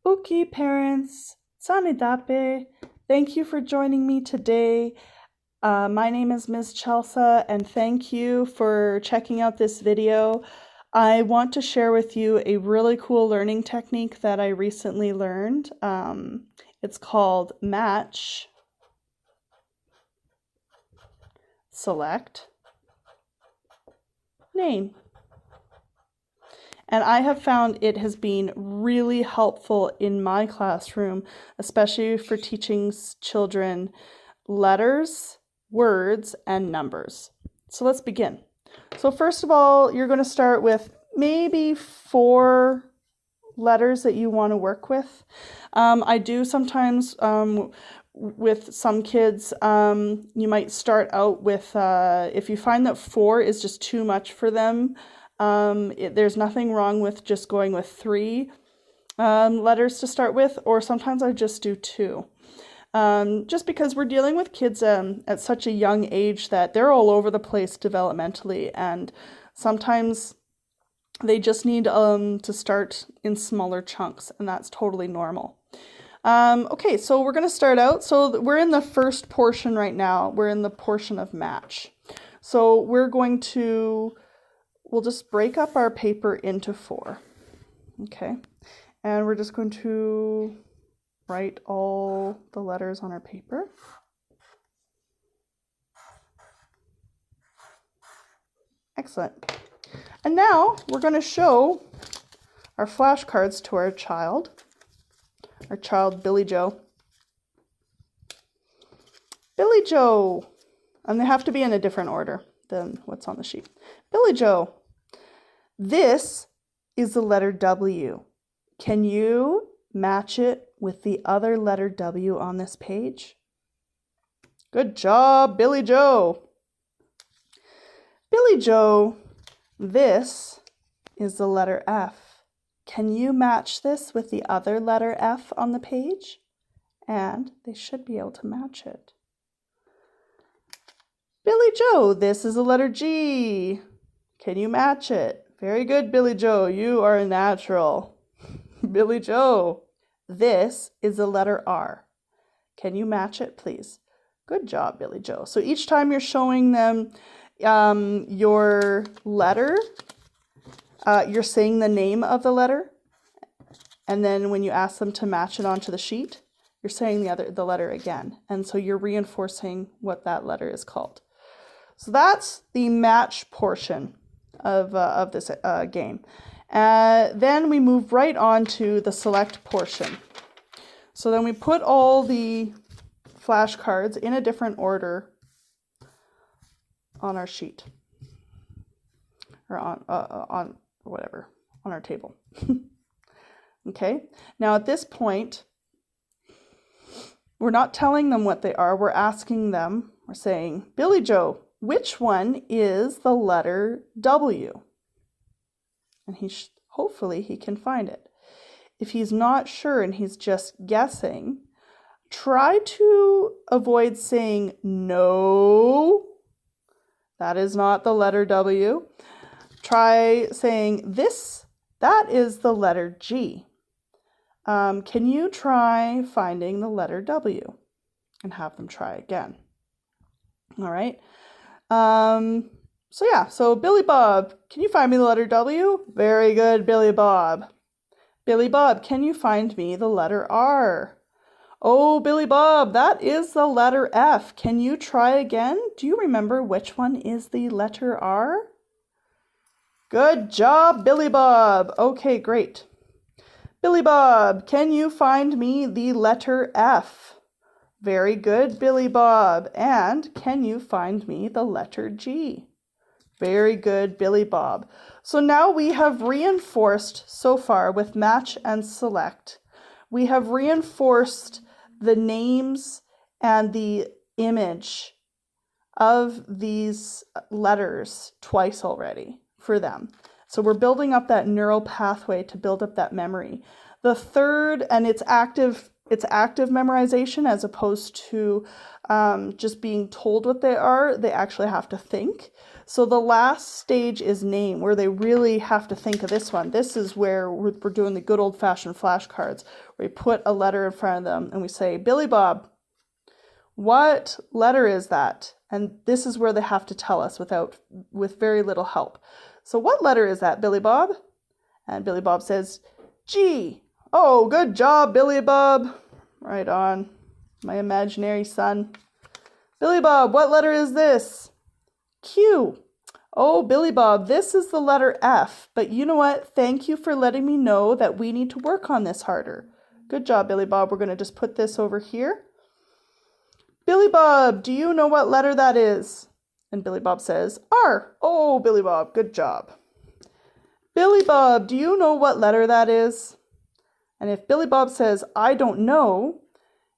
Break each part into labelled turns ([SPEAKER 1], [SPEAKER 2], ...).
[SPEAKER 1] Okay, parents, Sanidape. Thank you for joining me today. My name is Ms. Chelsea, and thank you for checking out this video. I want to share with you a really cool learning technique that I recently learned. It's called Match, Select, Name. And I have found it has been really helpful in my classroom, especially for teaching children letters, words, and numbers. So let's begin. So first of all, you're going to start with maybe 4 letters that you want to work with. I do sometimes with some kids, you might start out with, if you find that 4 is just too much for them, there's nothing wrong with just going with 3 letters to start with, or sometimes I just do 2. Just because we're dealing with kids at such a young age that they're all over the place developmentally, and sometimes they just need to start in smaller chunks, and that's totally normal. Okay, so we're going to start out. So we're in the first portion right now. We're in the portion of match. So we'll just break up our paper into 4. Okay, and we're just going to write all the letters on our paper. Excellent. And now we're going to show our flashcards to our child Billy Joe. Billy Joe, and they have to be in a different order than what's on the sheet. Billy Joe, this is the letter W. Can you match it with the other letter W on this page? Good job, Billy Joe. Billy Joe, this is the letter F. Can you match this with the other letter F on the page? And they should be able to match it. Billy Joe, this is the letter G. Can you match it? Very good, Billy Joe. You are a natural. Billy Joe, this is the letter R. Can you match it, please? Good job, Billy Joe. So each time you're showing them your letter, you're saying the name of the letter, and then when you ask them to match it onto the sheet, you're saying the letter again, and so you're reinforcing what that letter is called. So that's the match portion of this game. Then we move right on to the select portion. So then we put all the flashcards in a different order on our sheet, or on whatever, on our table. Okay, now at this point, we're not telling them what they are, we're asking them, we're saying, Billy Joe, which one is the letter W? And hopefully he can find it. If he's not sure and he's just guessing, try to avoid saying no, that is not the letter W. Try saying that is the letter G. Can you try finding the letter W? And have them try again. All right. So Billy Bob, can you find me the letter W? Very good, Billy Bob. Billy Bob, can you find me the letter R? Oh, Billy Bob, that is the letter F. Can you try again? Do you remember which one is the letter R? Good job, Billy Bob. Okay, great. Billy Bob, can you find me the letter F? Very good, Billy Bob. And can you find me the letter G? Very good, Billy Bob. So now we have reinforced so far with match and select. We have reinforced the names and the image of these letters twice already for them. So we're building up that neural pathway to build up that memory. The third, and it's active memorization as opposed to just being told what they are. They actually have to think. So the last stage is name, where they really have to think of this one. This is where we're doing the good old-fashioned flashcards, where we put a letter in front of them and we say, Billy Bob, what letter is that? And this is where they have to tell us with very little help. So what letter is that, Billy Bob? And Billy Bob says, G. Oh, good job, Billy Bob. Right on, my imaginary son. Billy Bob, what letter is this? Q. Oh, Billy Bob, this is the letter F. But you know what? Thank you for letting me know that we need to work on this harder. Good job, Billy Bob. We're going to just put this over here. Billy Bob, do you know what letter that is? And Billy Bob says, R. Oh, Billy Bob, good job. Billy Bob, do you know what letter that is? And if Billy Bob says, I don't know,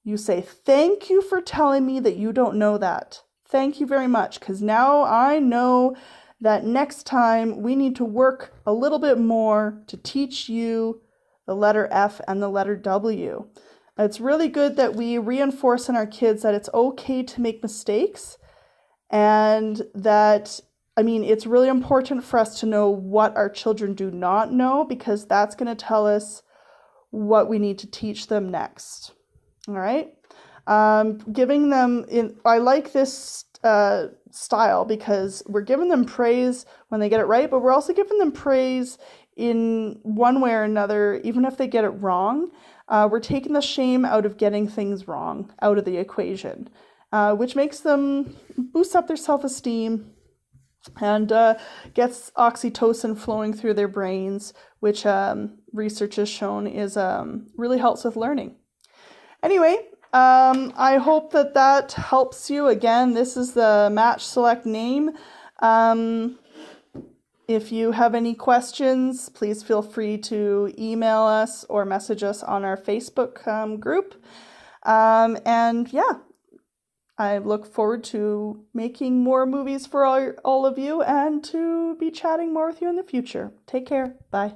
[SPEAKER 1] you say, thank you for telling me that you don't know that. Thank you very much, because now I know that next time we need to work a little bit more to teach you the letter F and the letter W. It's really good that we reinforce in our kids that it's okay to make mistakes, and that, it's really important for us to know what our children do not know, because that's going to tell us what we need to teach them next. All right. Giving them I like this style, because we're giving them praise when they get it right, but we're also giving them praise in one way or another, even if they get it wrong. We're taking the shame out of getting things wrong out of the equation, which makes them boost up their self-esteem and gets oxytocin flowing through their brains, which research has shown is really helps with learning. Anyway, I hope that helps you. Again, this is the Match Select name. If you have any questions, please feel free to email us or message us on our Facebook group. And yeah, I look forward to making more movies for all of you and to be chatting more with you in the future. Take care. Bye.